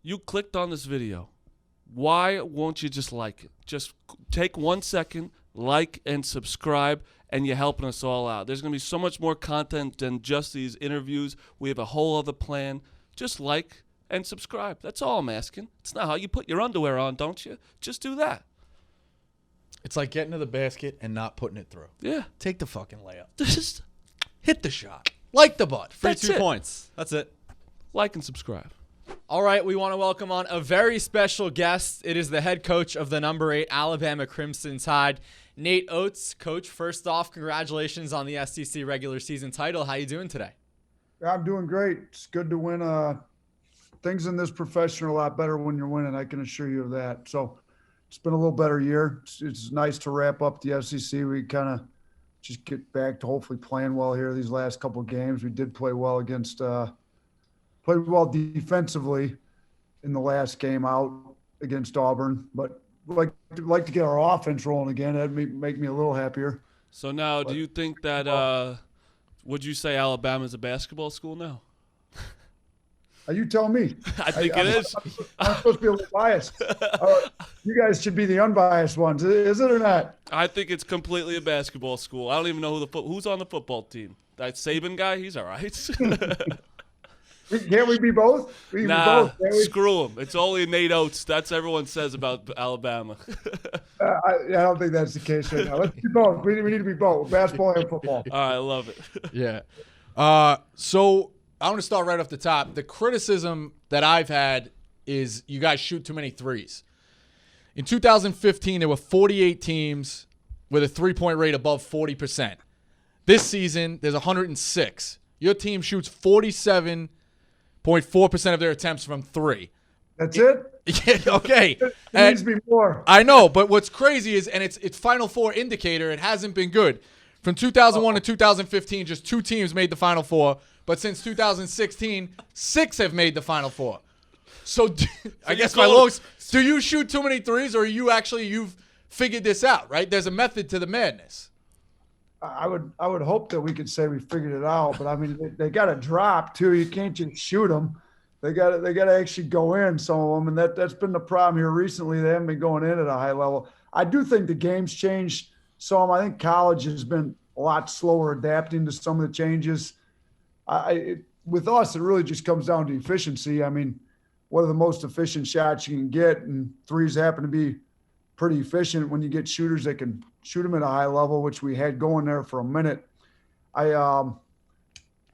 You clicked on this video. Why won't you just like it? Just take 1 second, like and subscribe, and you're helping us all out. There's going to be so much more content than just these interviews. We have a whole other plan. Just like and subscribe. That's all I'm asking. It's not how you put your underwear on, don't you? Just do that. It's like getting to the basket and not putting it through. Yeah. Take the fucking layup. Just hit the shot. Like the butt. Free 2 points. That's it. Like and subscribe. All right, we want to welcome on a very special guest. It is the head coach of the number 8 Alabama Crimson Tide, Nate Oats. Coach, first off, congratulations on the SEC regular season title. How you doing today? I'm doing great. It's good to win. Things in this profession are a lot better when you're winning. I can assure you of that. So it's been a little better year. It's nice to wrap up the SEC. We kind of just get back to hopefully playing well here these last couple of games. We did play well against played well defensively in the last game out against Auburn, but like to get our offense rolling again. That'd make me a little happier. So now, do you think that would you say Alabama's a basketball school now? You tell me. I think it is. I'm supposed to be a little biased. You guys should be the unbiased ones. Is it or not? I think it's completely a basketball school. I don't even know who's on the football team. That Saban guy, he's all right. Can't we be both? We can be both, can't we? Screw him. It's only Nate Oats. That's what everyone says about Alabama. I don't think that's the case right now. Let's be both. We need to be both, basketball and football. All right, I love it. Yeah. So I want to start right off the top. The criticism that I've had is you guys shoot too many threes. In 2015, there were 48 teams with a three-point rate above 40%. This season, there's 106. Your team shoots 47.4% of their attempts from three. That's it? Yeah, okay. It needs to be more. I know, but what's crazy is, and it's Final Four indicator, it hasn't been good. From 2001 to 2015, just 2 teams made the Final Four. But since 2016, 6 have made the Final Four. So I guess my lowest, do you shoot too many threes, or you've figured this out, right? There's a method to the madness. I would hope that we could say we figured it out, but I mean they got to drop too. You can't just shoot them. They got to actually go in, some of them, and that's been the problem here recently. They haven't been going in at a high level. I do think the game's changed some. I think college has been a lot slower adapting to some of the changes. With us, it really just comes down to efficiency. I mean, what are the most efficient shots you can get? And threes happen to be pretty efficient when you get shooters that can shoot them at a high level, which we had going there for a minute. I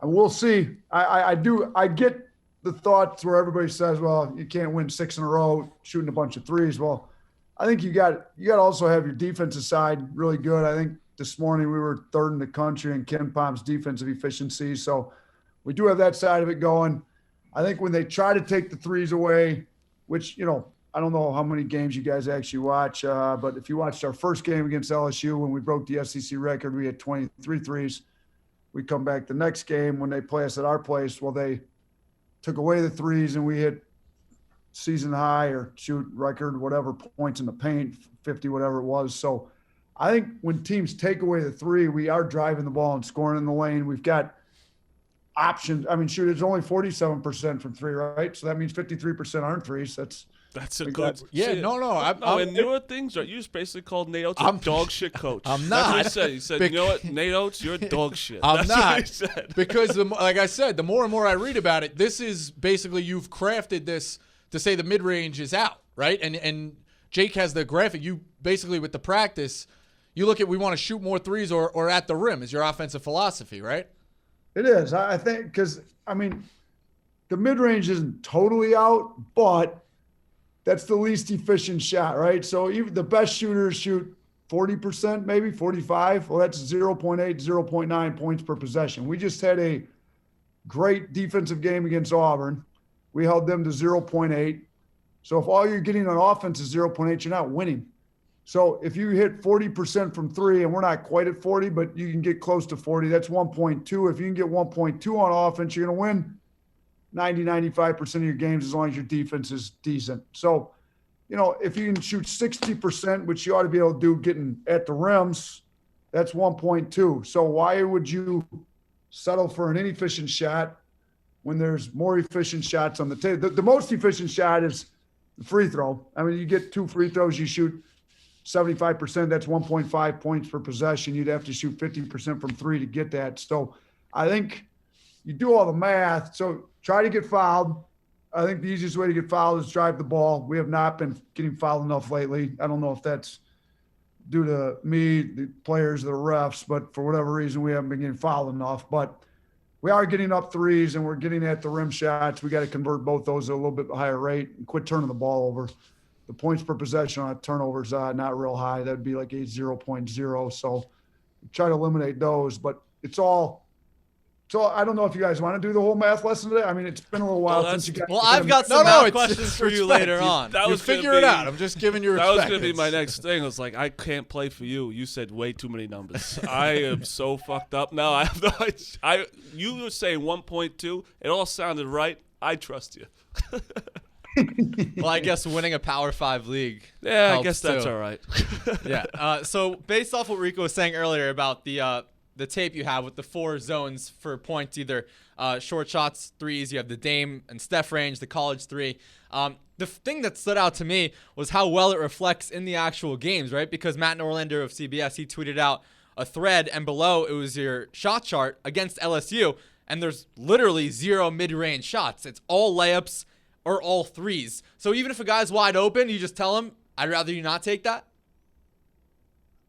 will see. I get the thoughts where everybody says, well, you can't win 6 in a row shooting a bunch of threes. Well, I think you got to also have your defensive side really good. I think this morning we were 3rd in the country in Ken Palm's defensive efficiency. So we do have that side of it going. I think when they try to take the threes away, which, I don't know how many games you guys actually watch, but if you watched our first game against LSU when we broke the SEC record, we had 23 threes. We come back the next game when they play us at our place. Well, they took away the threes and we hit season high or shoot record, whatever points in the paint, 50, whatever it was. So I think when teams take away the three, we are driving the ball and scoring in the lane. We've got options. I mean, shoot, it's only 47% from three, right? So that means 53% aren't threes. That's a good. Yeah, no. And newer things you just basically called Nate Oats a dog shit coach. I'm not. That's what he said. He said, you know what, Nate Oats, you're dog shit. I'm That's not. what he said. Because, like I said, the more and more I read about it, this is basically you've crafted this to say the mid-range is out, right? And Jake has the graphic. You basically, with the practice, you look at we want to shoot more threes or at the rim is your offensive philosophy, right? It is. I think because, I mean, the mid-range isn't totally out, but that's the least efficient shot, right? So even the best shooters shoot 40%, maybe 45. Well, that's 0.8, 0.9 points per possession. We just had a great defensive game against Auburn. We held them to 0.8. So if all you're getting on offense is 0.8, you're not winning. So if you hit 40% from three, and we're not quite at 40, but you can get close to 40, that's 1.2. If you can get 1.2 on offense, you're going to win 90, 95% of your games as long as your defense is decent. So, if you can shoot 60%, which you ought to be able to do getting at the rims, that's 1.2. So why would you settle for an inefficient shot when there's more efficient shots on the table. The most efficient shot is the free throw. I mean, you get 2 free throws, you shoot 75%, that's 1.5 points per possession. You'd have to shoot 50% from 3 to get that. So I think you do all the math. So try to get fouled. I think the easiest way to get fouled is drive the ball. We have not been getting fouled enough lately. I don't know if that's due to me, the players, the refs, but for whatever reason, we haven't been getting fouled enough. But we are getting up threes and we're getting at the rim shots. We got to convert both those at a little bit higher rate and quit turning the ball over. The points per possession on a turnover is not real high. That'd be like 0.0. So try to eliminate those, but it's all. So I don't know if you guys want to do the whole math lesson today. I mean, it's been a little while since you guys. Well, I've got some math questions for you later on. You figure it out. I'm just giving you respect. That was going to be my next thing. I was like, I can't play for you. You said way too many numbers. I am so fucked up now. I have no idea. You were saying 1.2. It all sounded right. I trust you. Well, I guess winning a Power 5 league. Yeah, I guess that's all right. Yeah. So based off what Rico was saying earlier about the tape you have with the 4 zones for points, either short shots, threes, you have the Dame and Steph range, the college 3. The thing that stood out to me was how well it reflects in the actual games, right? Because Matt Norlander of CBS, he tweeted out a thread, and below it was your shot chart against LSU, and there's literally 0 mid-range shots. It's all layups or all threes. So even if a guy's wide open, you just tell him, I'd rather you not take that?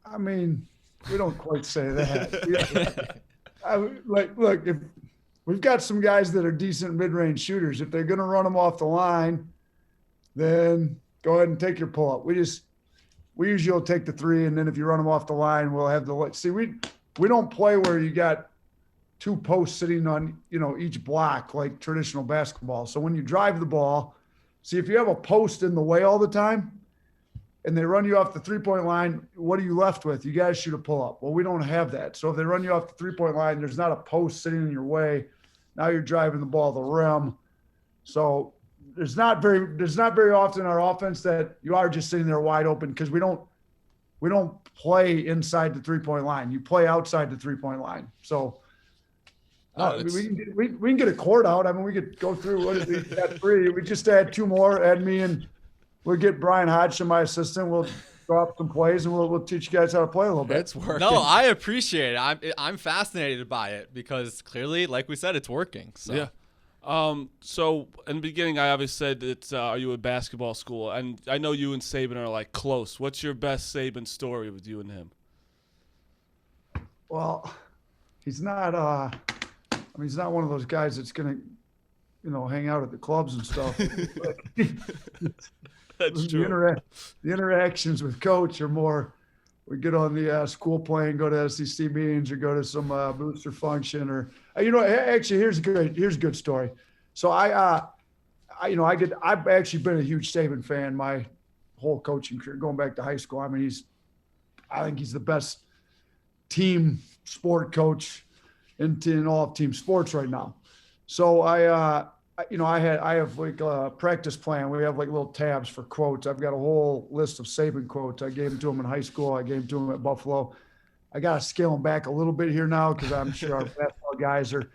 I mean, we don't quite say that. Look, if we've got some guys that are decent mid-range shooters. If they're going to run them off the line, then go ahead and take your pull-up. We usually will take the 3, and then if you run them off the line, we'll have the – see, we don't play where you got 2 posts sitting on, each block like traditional basketball. So when you drive the ball, see, if you have a post in the way all the time and they run you off the 3-point line, what are you left with? You got to shoot a pull-up. Well, we don't have that. So if they run you off the 3-point line, there's not a post sitting in your way. Now you're driving the ball to the rim. So there's not very often in our offense that you are just sitting there wide open, because we don't play inside the 3-point line. You play outside the 3-point line. So we can get a court out. I mean, we could go through what is we got 3. We just add 2 more. Add me, and we'll get Brian Hodgson, my assistant. We'll go up some plays and we'll teach you guys how to play a little bit. It's working. No, I appreciate it. I'm fascinated by it because clearly, like we said, it's working. So. Yeah. So in the beginning, I obviously said it's are you at basketball school, and I know you and Saban are like close. What's your best Saban story with you and him? Well, he's not. He's not one of those guys that's gonna, hang out at the clubs and stuff. That's true. The interactions with Coach are more. We get on the school plane, go to SEC meetings, or go to some booster function, or actually here's a good story. So I've actually been a huge Saban fan my whole coaching career, going back to high school. I mean, I think he's the best team sport coach in all of team sports right now. So I have like a practice plan. We have like little tabs for quotes. I've got a whole list of Saban quotes. I gave them to him in high school. I gave them to him at Buffalo. I got to scale them back a little bit here now, because I'm sure our basketball guys are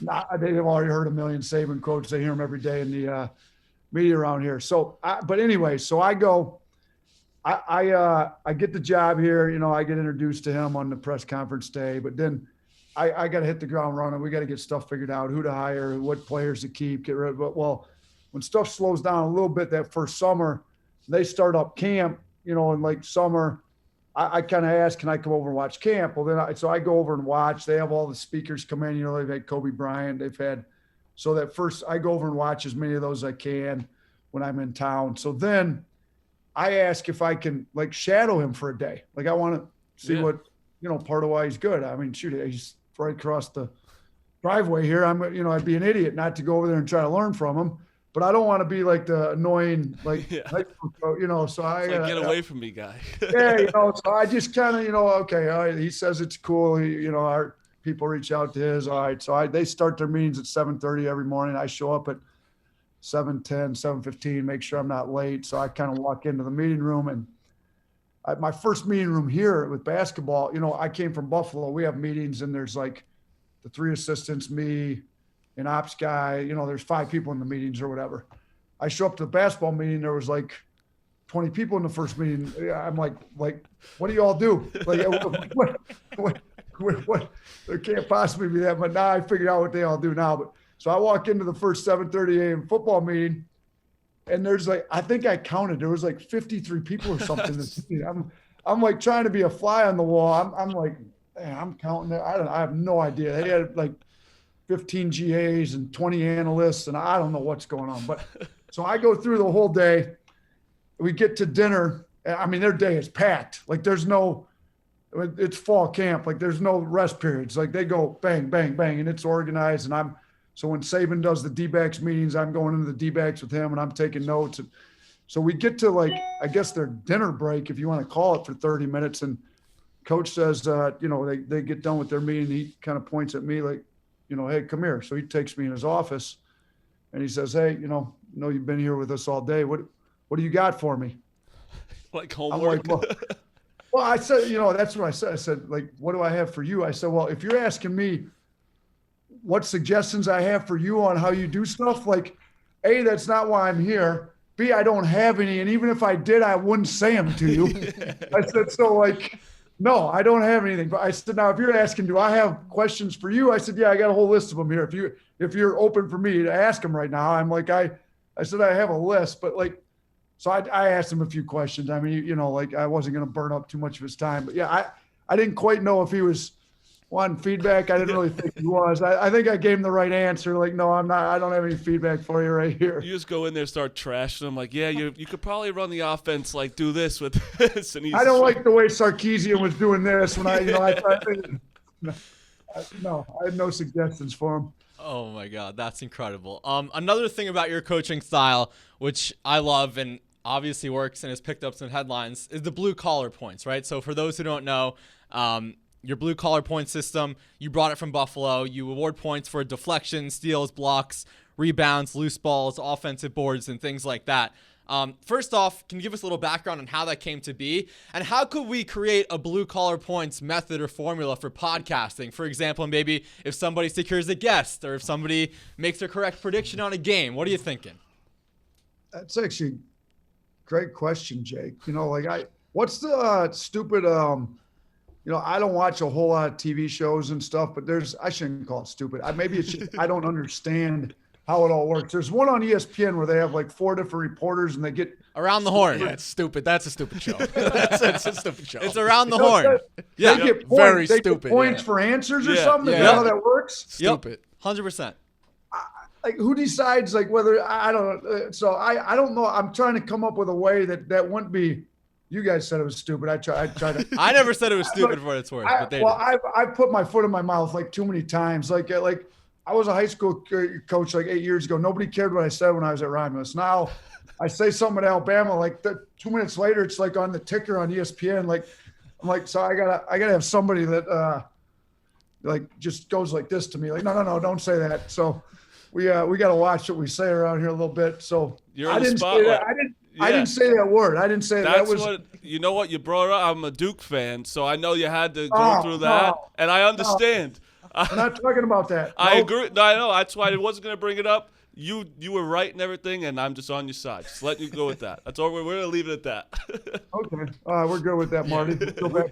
not. They've already heard a million Saban quotes. They hear them every day in the media around here. So, but anyway, so I go. I get the job here. I get introduced to him on the press conference day, but then I got to hit the ground running. We got to get stuff figured out, who to hire, what players to keep, get rid of. But, well, when stuff slows down a little bit that first summer, they start up camp, in like summer. I kind of ask, can I come over and watch camp? Well, then so I go over and watch. They have all the speakers come in. They've had Kobe Bryant. They've had – so that first I go over and watch as many of those as I can when I'm in town. So then I ask if I can, like, shadow him for a day. Like, I want to see what, part of why he's good. I mean, shoot, he's right across the driveway here. I'd be an idiot not to go over there and try to learn from him, but I don't want to be like the annoying, so I It's like, get away from me, guy. so I just kind of, okay, all right, he says it's cool. Our people reach out to his. All right. So they start their meetings at 7:30 every morning. I show up at 7:10, 7:15, make sure I'm not late. So I kind of walk into the meeting room, and my first meeting room here with basketball, I came from Buffalo. We have meetings, and there's like the 3 assistants, me, an ops guy. There's 5 people in the meetings or whatever. I show up to the basketball meeting. There was like 20 people in the first meeting. I'm like, what do you all do? Like, what? There can't possibly be that. But now I figured out what they all do now. But so I walk into the first 7:30 a.m. football meeting, and there's I think I counted. There was 53 people or something. I'm like trying to be a fly on the wall. I'm like, man, I'm counting it. I have no idea. They had 15 GAs and 20 analysts, and I don't know what's going on. But so I go through the whole day. We get to dinner. I mean, their day is packed. It's fall camp. There's no rest periods. They go bang, bang, bang, and it's organized. And so when Saban does the D-backs meetings, I'm going into the D-backs with him, and I'm taking notes. And so we get to I guess their dinner break, if you want to call it, for 30 minutes. And coach says, they get done with their meeting. He kind of points at me hey, come here. So he takes me in his office, and he says, hey, you've been here with us all day. What do you got for me? Homework? I'm well, I said, that's what I said. I said, what do I have for you? I said, well, if you're asking me what suggestions I have for you on how you do stuff, A, that's not why I'm here. B, I don't have any. And even if I did, I wouldn't say them to you. I said, so no, I don't have anything. But I said, now, if you're asking, do I have questions for you? I said, yeah, I got a whole list of them here. If you're open for me to ask them right now, I'm I said, I have a list, but so I asked him a few questions. I mean, I wasn't going to burn up too much of his time, but yeah, I didn't quite know if he was wanting feedback. I didn't really think he was. I think I gave him the right answer. No, I'm not. I don't have any feedback for you right here. You just go in there, start trashing him. Yeah, you could probably run the offense, do this with this. And I don't like the way Sarkisian was doing this when no, I had no suggestions for him. Oh my God, that's incredible. Another thing about your coaching style, which I love and obviously works and has picked up some headlines, is the blue collar points, right? So for those who don't know, your blue collar point system, you brought it from Buffalo. You award points for deflections, steals, blocks, rebounds, loose balls, offensive boards, and things like that. First off, can you give us a little background on how that came to be? And how could we create a blue collar points method or formula for podcasting? For example, maybe if somebody secures a guest or if somebody makes a correct prediction on a game, what are you thinking? That's actually a great question, Jake. What's the stupid, I don't watch a whole lot of TV shows and stuff, but I shouldn't call it stupid. Maybe it's just, I don't understand how it all works. There's one on ESPN where they have 4 different reporters and they get around the horn. Yeah, it's stupid. That's a stupid show. It's a stupid show. It's around the horn. They get points. Very they stupid. Get points for answers or something. Yeah. Is that how that works? Stupid. 100%. Who decides whether I don't know. So I don't know. I'm trying to come up with a way that wouldn't be. You guys said it was stupid. I tried to. I never said it was stupid for what it's worth. But they did. I put my foot in my mouth too many times. I was a high school coach 8 years ago. Nobody cared what I said when I was at Romulus. Now I say something at Alabama, 2 minutes later, it's on the ticker on ESPN. I'm so I gotta have somebody that just goes like this to me. No, don't say that. So we got to watch what we say around here a little bit. So You're I in the didn't say that. I didn't say that word. I didn't say that. That's what you know. What you brought up. I'm a Duke fan, so I know you had to go through that, and I understand. I'm not talking about that. I agree. No, I know. That's why I wasn't going to bring it up. You were right and everything, and I'm just on your side. Just letting you go with that. That's all. We're going to leave it at that. Okay. We're good with that, Marty.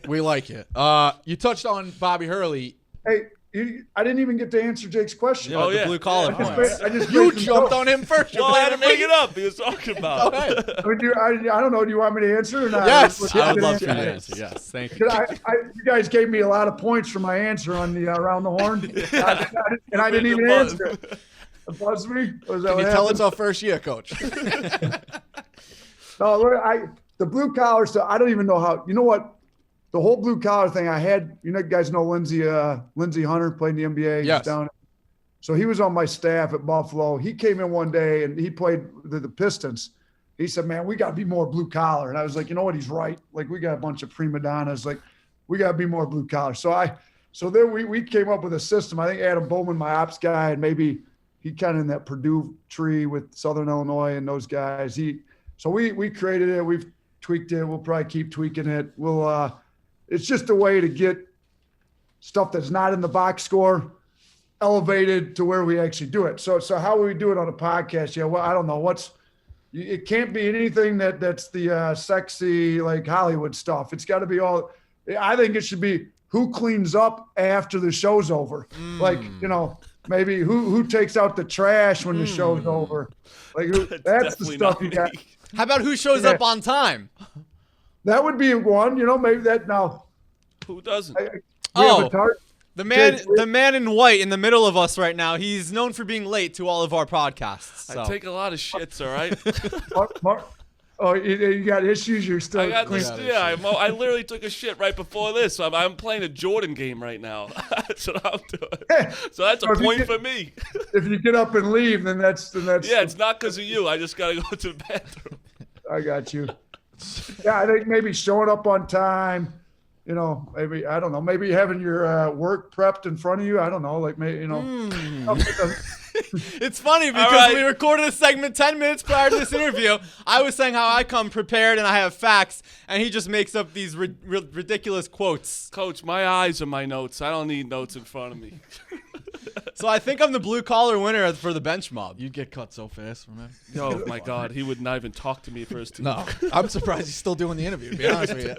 We like it. You touched on Bobby Hurley. Hey, I didn't even get to answer Jake's question. Yeah, the blue collar points. You jumped on him first. Well, I had to bring it up. He was talking about it. I don't know. Do you want me to answer or not? Yes. I would love for you to answer. Yes. Thank you. You guys gave me a lot of points for my answer on the around the horn, and I didn't even answer it. It buzzed me. Can you tell it's our first year, Coach? No, the blue collar stuff. I don't even know how. You know what? The whole blue collar thing I had, you guys know Lindsey Hunter played in the NBA. Yes. So he was on my staff at Buffalo. He came in one day and he played the Pistons. He said, man, we got to be more blue collar. And I was like, you know what? He's right. We got a bunch of prima donnas. We got to be more blue collar. So then we came up with a system. I think Adam Bowman, my ops guy, and maybe he kind of in that Purdue tree with Southern Illinois and those guys. So we created it. We've tweaked it. We'll probably keep tweaking it. It's just a way to get stuff that's not in the box score elevated to where we actually do it. So how we do it on a podcast? Yeah, well, I don't know. It can't be anything that's the sexy like Hollywood stuff. It's got to be all. I think it should be who cleans up after the show's over. Like, maybe who takes out the trash when the show's over. Like that's the stuff you got. How about who shows up on time? That would be one. Maybe that now. Who doesn't? The man in white in the middle of us right now, he's known for being late to all of our podcasts. So. I take a lot of shits, all right? You got issues? You're still I literally took a shit right before this. I'm playing a Jordan game right now. That's what I'm doing. So that's a point for me. If you get up and leave, then that's yeah, it's not because of you. I just got to go to the bathroom. I got you. Yeah, I think maybe showing up on time. Maybe, I don't know, maybe having your work prepped in front of you. I don't know, like maybe, It's funny because we recorded a segment 10 minutes prior to this interview. I was saying how I come prepared and I have facts, and he just makes up these ridiculous quotes. Coach, my eyes are my notes. I don't need notes in front of me. So I think I'm the blue-collar winner for the bench mob. You'd get cut so fast from him. Oh, my God. He would not even talk to me for his team. No, I'm surprised he's still doing the interview, to be honest with you.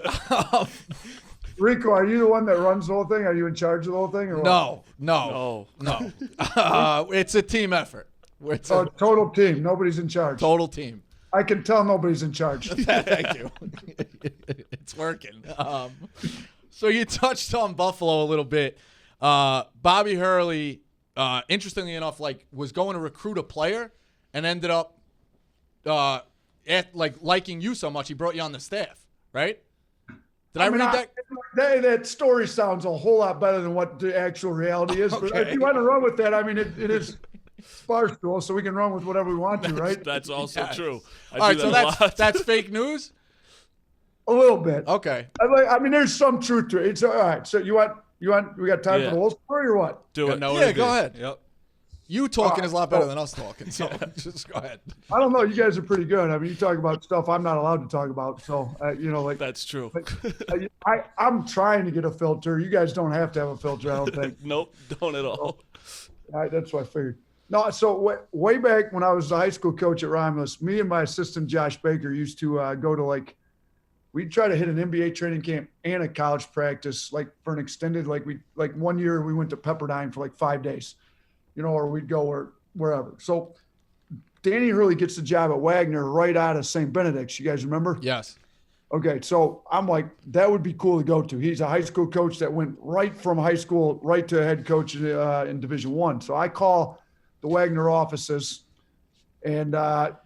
Rico, are you the one that runs the whole thing? Are you in charge of the whole thing? Or what? No. It's a team effort. It's a total team. Nobody's in charge. Total team. I can tell nobody's in charge. Thank you. It's working. So you touched on Buffalo a little bit. Bobby Hurley, interestingly enough, was going to recruit a player and ended up liking you so much he brought you on the staff, right? Did I read that? That story sounds a whole lot better than what the actual reality is. Okay. But if you want to run with that, I mean, it is Barstool, so we can run with whatever we want to, right? That's also true. All right, so that's fake news? A little bit. Okay. I mean, there's some truth to it. It's all right. So we got time for the whole story or what? Do it. Go ahead. Yep. You talking is a lot better than us talking, so just go ahead. I don't know. You guys are pretty good. I mean, you talk about stuff I'm not allowed to talk about. So, That's true. I'm trying to get a filter. You guys don't have to have a filter, I don't think. Nope, don't at all. That's what I figured. No, so way back when I was a high school coach at Romulus, me and my assistant Josh Baker used to go to we'd try to hit an NBA training camp and a college practice for an extended, 1 year we went to Pepperdine for 5 days. Or we'd go wherever. So Danny Hurley gets the job at Wagner right out of St. Benedict's. You guys remember? Yes. Okay, so I'm like, that would be cool to go to. He's a high school coach that went right from high school right to head coach in Division I. So I call the Wagner offices, and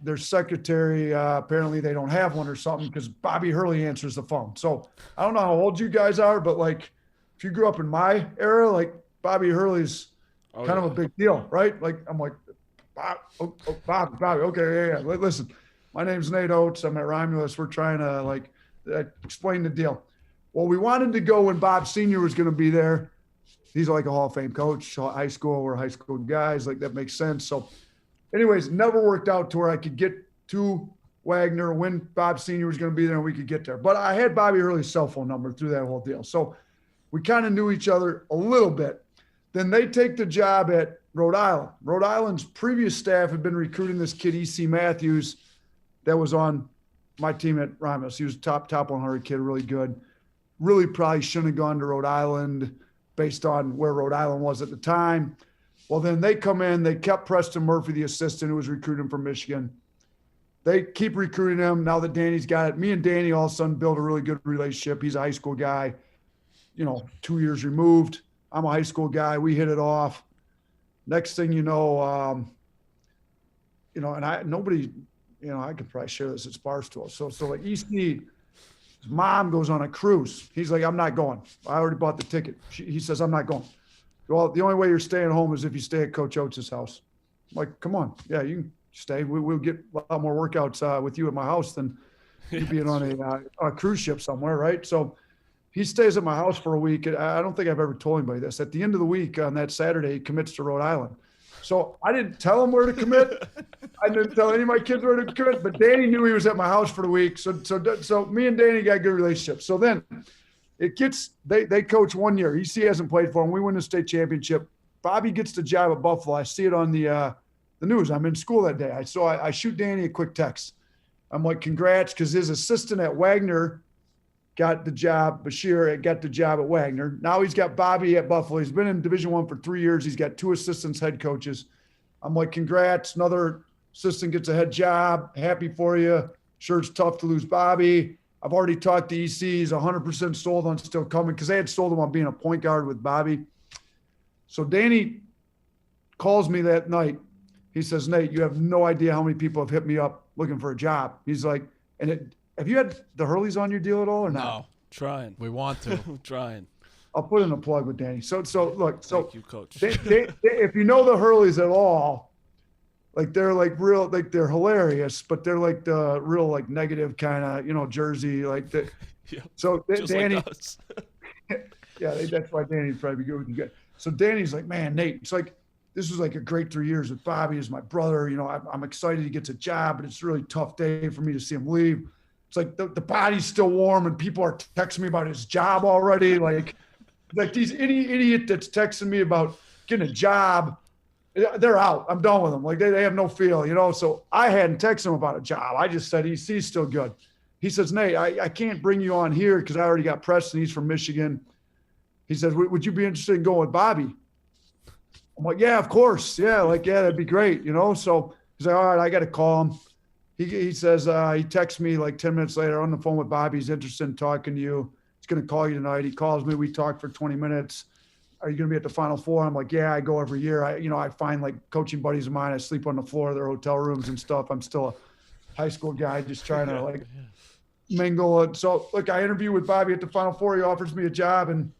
their secretary, apparently they don't have one or something because Bobby Hurley answers the phone. So I don't know how old you guys are, but if you grew up in my era, Bobby Hurley's kind of a big deal, right? I'm like, Bob, Bobby, okay, yeah. Listen, my name's Nate Oats. I'm at Romulus. We're trying to explain the deal. Well, we wanted to go when Bob Sr. was going to be there. He's like a Hall of Fame coach, high school. We're high school guys. That makes sense. So anyways, never worked out to where I could get to Wagner when Bob Sr. was going to be there and we could get there. But I had Bobby Hurley's cell phone number through that whole deal. So we kind of knew each other a little bit. Then they take the job at Rhode Island. Rhode Island's previous staff had been recruiting this kid, E.C. Matthews, that was on my team at Romulus. He was top 100 kid, really good. Really probably shouldn't have gone to Rhode Island based on where Rhode Island was at the time. Well, then they come in. They kept Preston Murphy, the assistant who was recruiting from Michigan. They keep recruiting him. Now that Danny's got it, me and Danny all of a sudden build a really good relationship. He's a high school guy, 2 years removed. I'm a high school guy. We hit it off. Next thing you know, nobody, I could probably share this at Barstool. So EC, his mom goes on a cruise. He's like, I'm not going. I already bought the ticket. He says, I'm not going. Well, the only way you're staying home is if you stay at Coach Oats' house. I'm like, come on. Yeah, you can stay. We'll get a lot more workouts with you at my house than you being on a cruise ship somewhere, right? So he stays at my house for a week. I don't think I've ever told anybody this. At the end of the week on that Saturday, he commits to Rhode Island. So I didn't tell him where to commit. I didn't tell any of my kids where to commit, but Danny knew he was at my house for the week. So me and Danny got a good relationship. So then they coach 1 year. EC hasn't played for him. We win the state championship. Bobby gets the job at Buffalo. I see it on the news. I'm in school that day. I shoot Danny a quick text. I'm like, congrats, because his assistant at Wagner got the job. Bashir got the job at Wagner. Now he's got Bobby at Buffalo. He's been in Division I for 3 years. He's got 2 assistants, head coaches. I'm like, congrats. Another assistant gets a head job. Happy for you. Sure, it's tough to lose Bobby. I've already talked to EC. He's 100% sold on still coming, because they had sold him on being a point guard with Bobby. So Danny calls me that night. He says, Nate, you have no idea how many people have hit me up looking for a job. He's like, have you had the Hurleys on your deal at all or not? No. Trying. We want to. Trying. I'll put in a plug with Danny. So look. So thank you, Coach. If you know the Hurleys at all, like they're like real, like they're hilarious, but they're like the real like negative kind of, Jersey like the. Yeah, so Danny, like us. yeah, that's why Danny'd probably be good with you guys. So Danny's like, man, Nate, it's like, this was like a great 3 years with Bobby as my brother. I'm excited he gets a job, but it's a really tough day for me to see him leave. It's like the body's still warm and people are texting me about his job already. Like these idiot that's texting me about getting a job, they're out. I'm done with them. Like they have no feel, So I hadn't texted him about a job. I just said he's still good. He says, Nate, I can't bring you on here because I already got Preston. He's from Michigan. He says, would you be interested in going with Bobby? I'm like, yeah, of course. Yeah, that'd be great, So he's like, all right, I got to call him. He says, he texts me like 10 minutes later on the phone with Bobby. He's interested in talking to you. He's going to call you tonight. He calls me. We talk for 20 minutes. Are you going to be at the Final Four? I'm like, yeah, I go every year. I find like coaching buddies of mine. I sleep on the floor of their hotel rooms and stuff. I'm still a high school guy just trying to like mingle. And so, look, I interview with Bobby at the Final Four. He offers me a job, and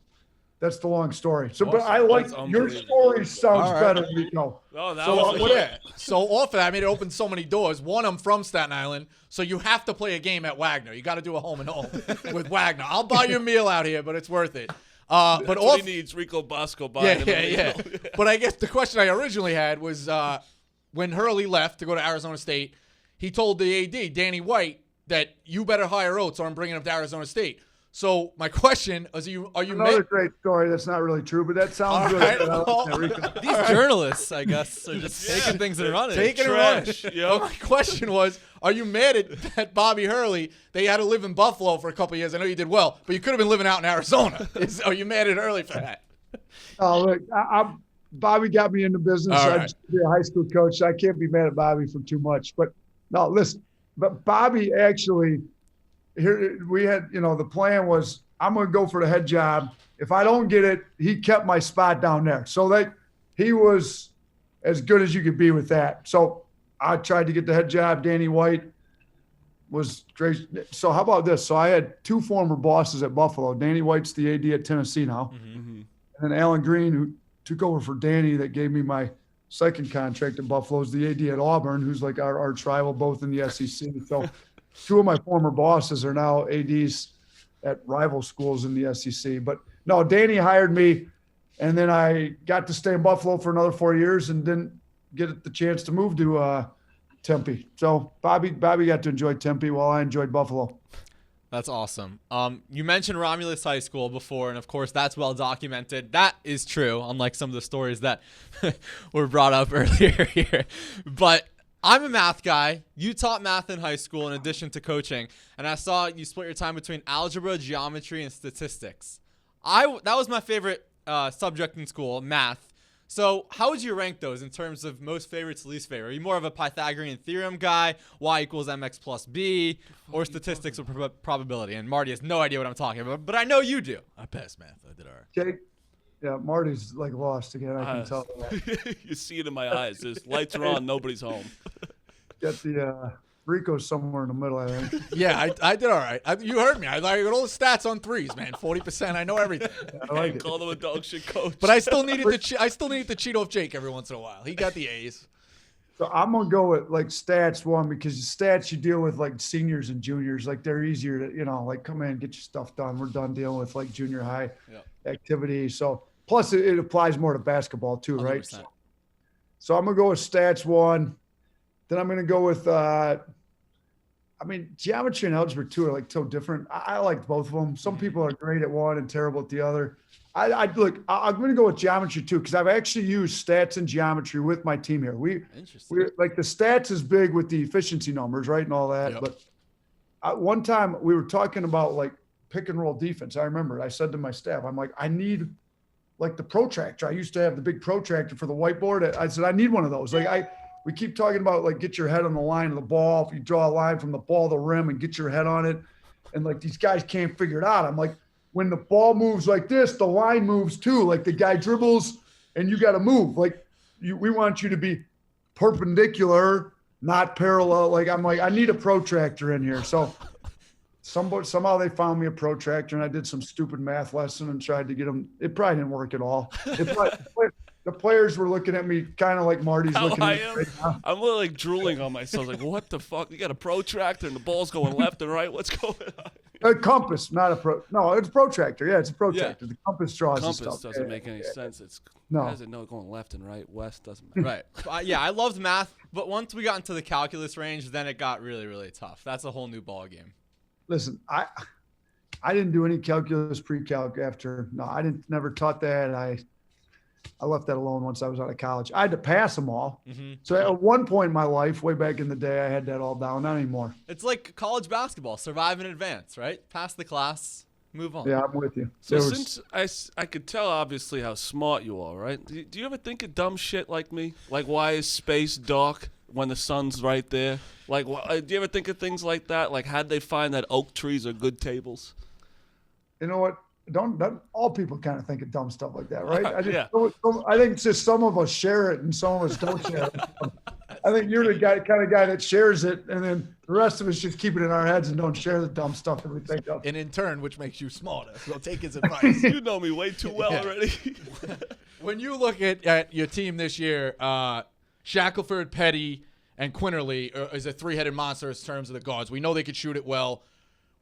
that's the long story. So, but I like your story sounds better, Rico. Oh, that So, was so off of that, I mean, it opened so many doors. One, I'm from Staten Island, so you have to play a game at Wagner. You got to do a home and home with Wagner. I'll buy you a meal out here, but it's worth it. But That's off, what he needs, Rico Bosco buying him a yeah. meal. But I guess the question I originally had was when Hurley left to go to Arizona State, he told the AD, Danny White, that you better hire Oats or I'm bringing him to Arizona State. So my question is, are you another great story that's not really true, but that sounds good. right. I like that, Rico. These journalists, I guess, are just taking things and running. Taking it and running. Trash, But yep. my question was, are you mad at Bobby Hurley? They had to live in Buffalo for a couple of years. I know you did well, but you could have been living out in Arizona. Are you mad at Hurley for that? Oh, look, Bobby got me into business. All I right. used to be a high school coach. So I can't be mad at Bobby for too much. But no, listen. But Bobby actually, here we had, the plan was I'm going to go for the head job. If I don't get it, he kept my spot down there. So he was as good as you could be with that. So I tried to get the head job. Danny White was great. So how about this? So I had 2 former bosses at Buffalo. Danny White's the AD at Tennessee now. Mm-hmm. And then Alan Green, who took over for Danny, that gave me my second contract at Buffalo, is the AD at Auburn, who's like our rival both in the SEC. So 2 of my former bosses are now ADs at rival schools in the SEC. But no, Danny hired me, and then I got to stay in Buffalo for another 4 years and didn't get the chance to move to Tempe. So Bobby got to enjoy Tempe while I enjoyed Buffalo. That's awesome. You mentioned Romulus High School before, and of course that's well documented. That is true, unlike some of the stories that were brought up earlier here. But I'm a math guy. You taught math in high school in addition to coaching, and I saw you split your time between algebra, geometry, and statistics. That was my favorite subject in school, math. So how would you rank those in terms of most favorite to least favorite? Are you more of a Pythagorean theorem guy, y equals mx plus b, or statistics or probability? And Marty has no idea what I'm talking about, but I know you do. I passed math. I did all right. Jake, yeah, Marty's like lost again. I can tell. You see it in my eyes. There's lights are on. Nobody's home. Get the Rico's somewhere in the middle, I think. Yeah, I did all right. You heard me. I got all the stats on threes, man. 40%. I know everything. I like it. Call them a dog shit coach. But I still needed to cheat off Jake every once in a while. He got the A's. So I'm gonna go with like stats one, because stats you deal with like seniors and juniors, like they're easier to like come in, get your stuff done. We're done dealing with like junior high activity. So plus it applies more to basketball too, right? 100%. So I'm gonna go with stats one. Then I'm gonna go with geometry and algebra too are like so different. I like both of them. Some people are great at one and terrible at the other. I'm going to go with geometry too, because I've actually used stats and geometry with my team here. Interesting. We're like the stats is big with the efficiency numbers, right, and all that. Yep. But one time we were talking about like pick and roll defense. I remember I said to my staff, I'm like, I need like the protractor. I used to have the big protractor for the whiteboard. I said, I need one of those. We keep talking about like get your head on the line of the ball. If you draw a line from the ball to the rim and get your head on it, and like these guys can't figure it out. I'm like, when the ball moves like this, the line moves too. Like the guy dribbles and you got to move. Like we want you to be perpendicular, not parallel. Like I'm like, I need a protractor in here. So somehow they found me a protractor, and I did some stupid math lesson and tried to get them. It probably didn't work at all. The players were looking at me kind of like Marty's looking at me right now. I'm literally like drooling on myself. Like, what the fuck? You got a protractor and the ball's going left and right. What's going on? A compass, not a no, it's a protractor. Yeah, it's a protractor. Yeah. The compass draws Compass the stuff. doesn't make any sense. It's No. How does it know going left and right, west? Doesn't matter. Right. Yeah, I loved math, but once we got into the calculus range, then it got really, really tough. That's a whole new ball game. Listen, I didn't do any calculus pre-calc after. No, I didn't. Never taught that. I left that alone once I was out of college. I had to pass them all. Mm-hmm. So at one point in my life, way back in the day, I had that all down. Not anymore. It's like college basketball, survive in advance, right? Pass the class, move on. Yeah, I'm with you. So since I could tell obviously how smart you are, right? Do you ever think of dumb shit like me? Like, why is space dark when the sun's right there? Like, do you ever think of things like that? Like, how'd they find that oak trees are good tables? You know what? Don't all people kind of think of dumb stuff like that, right? Yeah. I think it's just some of us share it and some of us don't share it. I think you're the kind of guy that shares it, and then the rest of us just keep it in our heads and don't share the dumb stuff that we think of. And in turn, which makes you smarter. So take his advice. You know me way too well already. When you look at your team this year, Shackelford, Petty, and Quinterly is a three-headed monster in terms of the guards. We know they could shoot it well.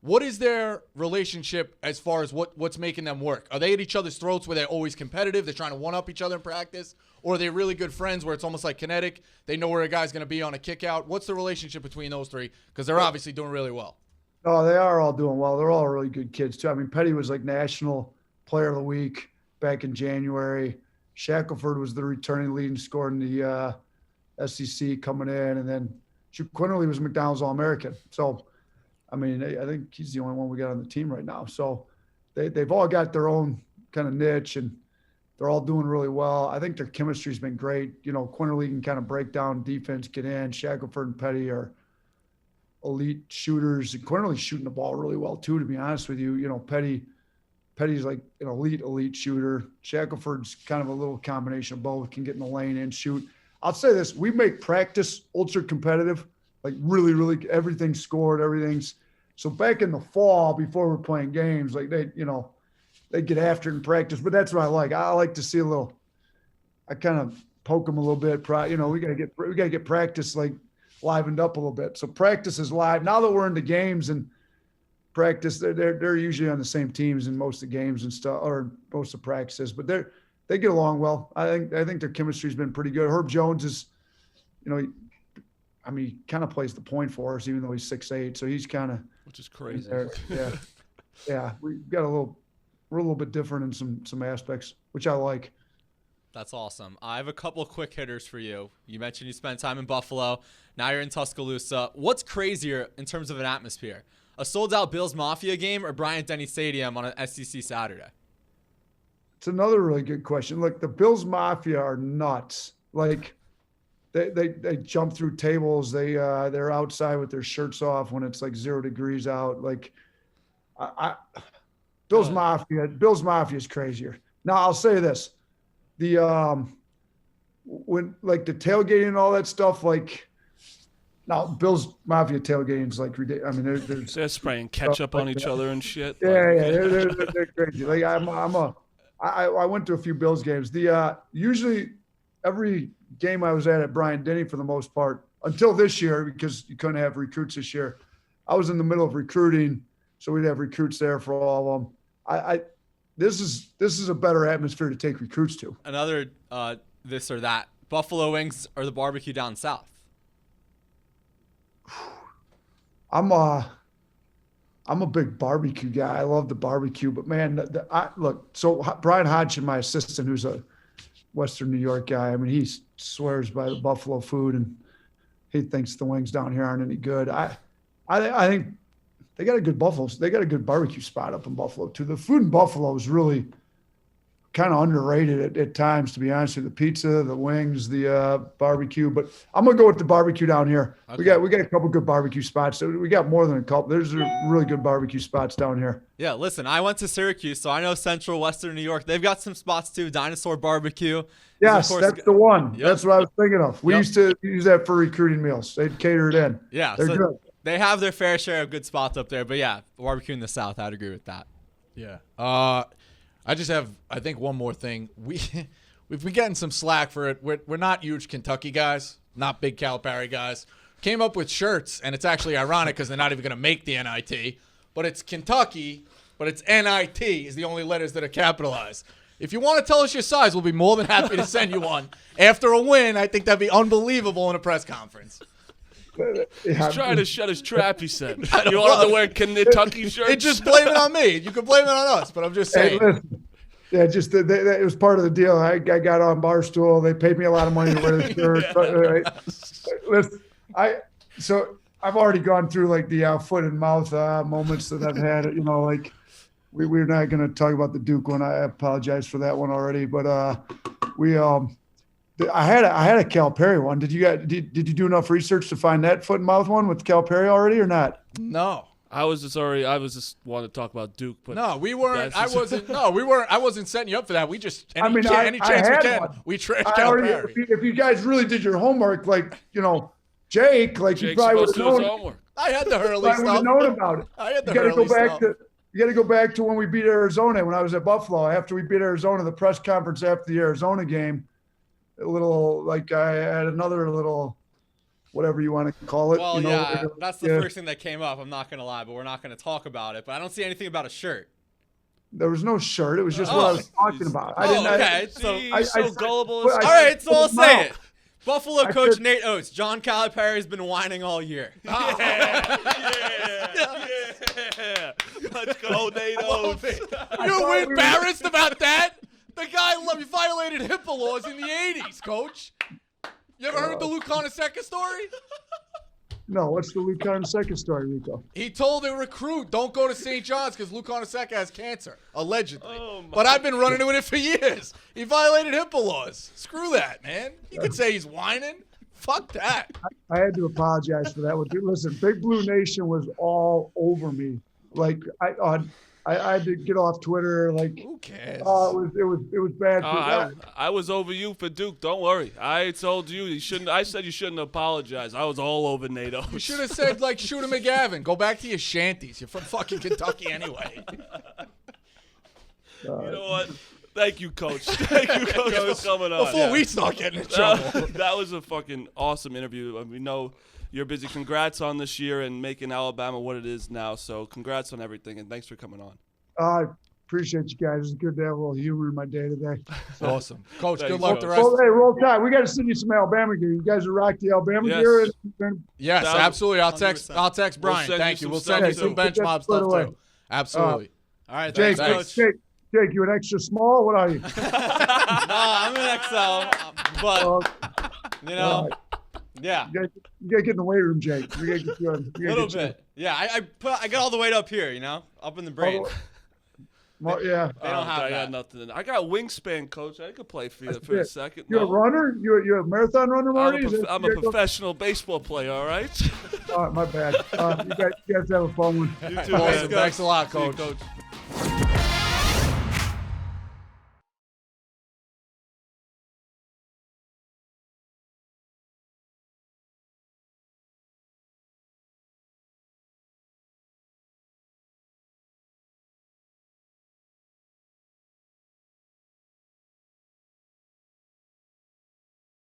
What is their relationship as far as what's making them work? Are they at each other's throats where they're always competitive? They're trying to one-up each other in practice? Or are they really good friends where it's almost like kinetic? They know where a guy's going to be on a kick out? What's the relationship between those three? Because they're obviously doing really well. Oh, they are all doing well. They're all really good kids, too. I mean, Petty was like National Player of the Week back in January. Shackelford was the returning leading scorer in the SEC coming in. And then Quinterly was McDonald's All-American. So, I mean, I think he's the only one we got on the team right now. So they've all got their own kind of niche, and they're all doing really well. I think their chemistry's been great. You know, Quinterly can kind of break down defense, get in. Shackelford and Petty are elite shooters. And Quinterly's shooting the ball really well, too, to be honest with you. You know, Petty's like an elite shooter. Shackelford's kind of a little combination of both, can get in the lane and shoot. I'll say this. We make practice ultra competitive. Like really, everything's scored, everything's. So back in the fall, before we're playing games, like they get after it in practice. But that's what I like. I like to see a little. I kind of poke them a little bit. You know, we gotta get practice like livened up a little bit. So practice is live now that we're in the games and practice. They're usually on the same teams in most of the games and stuff, or most of the practices. But they get along well. I think their chemistry's been pretty good. Herb Jones is, you know. I mean, he kind of plays the point for us, even though he's 6'8", so he's kind of, which is crazy. Yeah. We're a little bit different in some aspects, which I like. That's awesome. I have a couple quick hitters for you. You mentioned you spent time in Buffalo. Now you're in Tuscaloosa. What's crazier in terms of an atmosphere? A sold-out Bills Mafia game or Bryant-Denny Stadium on an SEC Saturday? It's another really good question. Look, the Bills Mafia are nuts. Like, They jump through tables. They're outside with their shirts off when it's like 0 degrees out. Like, Bills Mafia is crazier. Now I'll say this: when like the tailgating and all that stuff, like now Bills Mafia tailgating is like ridiculous. I mean, they're spraying ketchup on each other and shit. Yeah, they're crazy. Like I went to a few Bills games. Usually every game I was at Bryant-Denny for the most part until this year, because you couldn't have recruits this year. I was in the middle of recruiting, so we'd have recruits there for all of them. This is a better atmosphere to take recruits to. Another this or that. Buffalo wings or the barbecue down south? I'm I'm a big barbecue guy. I love the barbecue, but man, look. So Brian Hodgson, my assistant, who's a Western New York guy. I mean, he swears by the Buffalo food, and he thinks the wings down here aren't any good. I think they got a good Buffalo. They got a good barbecue spot up in Buffalo too. The food in Buffalo is really kind of underrated at times, to be honest with you. The pizza, the wings, the barbecue. But I'm gonna go with the barbecue down here. Okay. We got a couple good barbecue spots. So we got more than a couple. There's really good barbecue spots down here. Yeah, listen, I went to Syracuse, so I know Central Western New York. They've got some spots too. Dinosaur Barbecue. Yes, that's the one. Yep. That's what I was thinking of. We used to use that for recruiting meals. They'd cater it in. Yeah, they're good. They have their fair share of good spots up there. But yeah, barbecue in the South, I'd agree with that. Yeah. I just have, I think, one more thing. We've been getting some slack for it. We're not huge Kentucky guys, not big Calipari guys. Came up with shirts, and it's actually ironic because they're not even going to make the NIT. But it's Kentucky, but it's NIT is the only letters that are capitalized. If you want to tell us your size, we'll be more than happy to send you one. After a win, I think that'd be unbelievable in a press conference. He's trying to shut his trap, he said. You want to wear Kentucky shirts? Just blame it on me. You can blame it on us, but I'm just saying. Hey, listen. Yeah, just it was part of the deal. I got on Barstool. They paid me a lot of money to wear the shirt. Listen, so I've already gone through like the foot and mouth moments that I've had. You know, like we're not going to talk about the Duke one. I apologize for that one already. But I had a Calipari one. Did you do enough research to find that foot and mouth one with Calipari already or not? No. I was just wanting to talk about Duke, but no, we weren't. I wasn't. No, we weren't. I wasn't setting you up for that. We just any chance we can, we trash Calipari. If you guys really did your homework, like Jake, like Jake's you probably would have known. homework. I had the Hurley stuff. I would have known about it. I had the You got to Hurley go back stuff. you got to go back to when we beat Arizona. When I was at Buffalo, after we beat Arizona, the press conference after the Arizona game, a little like I had another little. Whatever you want to call it. Well, yeah, that's the first thing that came up. I'm not going to lie, but we're not going to talk about it. But I don't see anything about a shirt. There was no shirt. It was just what I was talking about. Okay. So gullible. All right, so I'll say it. Buffalo coach Nate Oats. John Calipari's been whining all year. Yeah. Let's go, Nate Oats. You embarrassed about that? The guy violated HIPAA laws in the 80s, coach. You ever heard the Lou Carnesecca story? No, what's the Lou Carnesecca story, Rico? He told a recruit, don't go to St. John's because Lou Carnesecca has cancer, allegedly. But I've been running with it for years. He violated HIPAA laws. Screw that, man. You could say he's whining. Fuck that. I had to apologize for that one. Listen, Big Blue Nation was all over me. Like, I had to get off Twitter. Like, who cares? It was bad. I was over you for Duke. Don't worry. I told you shouldn't. I said you shouldn't apologize. I was all over Nate Oats. You should have said like Shooter McGavin. Go back to your shanties. You're from fucking Kentucky anyway. You know what? Thank you, Coach. Thank you, Coach, for coming on. Before we start getting in trouble. That was a fucking awesome interview. We know you're busy. Congrats on this year and making Alabama what it is now. So congrats on everything, and thanks for coming on. I appreciate you guys. It's good to have a little humor in my day today. Awesome. Coach, Thanks, good luck Coach. the rest. Well, hey, roll tide. We got to send you some Alabama gear. You guys will rock the Alabama gear. Yes, absolutely. I'll text Brian. Thank you. We'll send you some bench mob stuff too. Absolutely. All right, Jake, thanks, Jake, you an extra small? What are you? No, I'm an XL, but yeah. You gotta get in the weight room, Jake. We gotta get you on. A little bit. Yeah, I got all the weight up here, up in the brain. Well, yeah. They don't have I that. got nothing. I got wingspan, Coach. I could play for a second. You're a runner? You're a marathon runner, Marty? I'm a professional baseball player, all right? All right, my bad. You guys have a fun one. You too, Awesome. man. Thanks a lot, See you, Coach. Coach.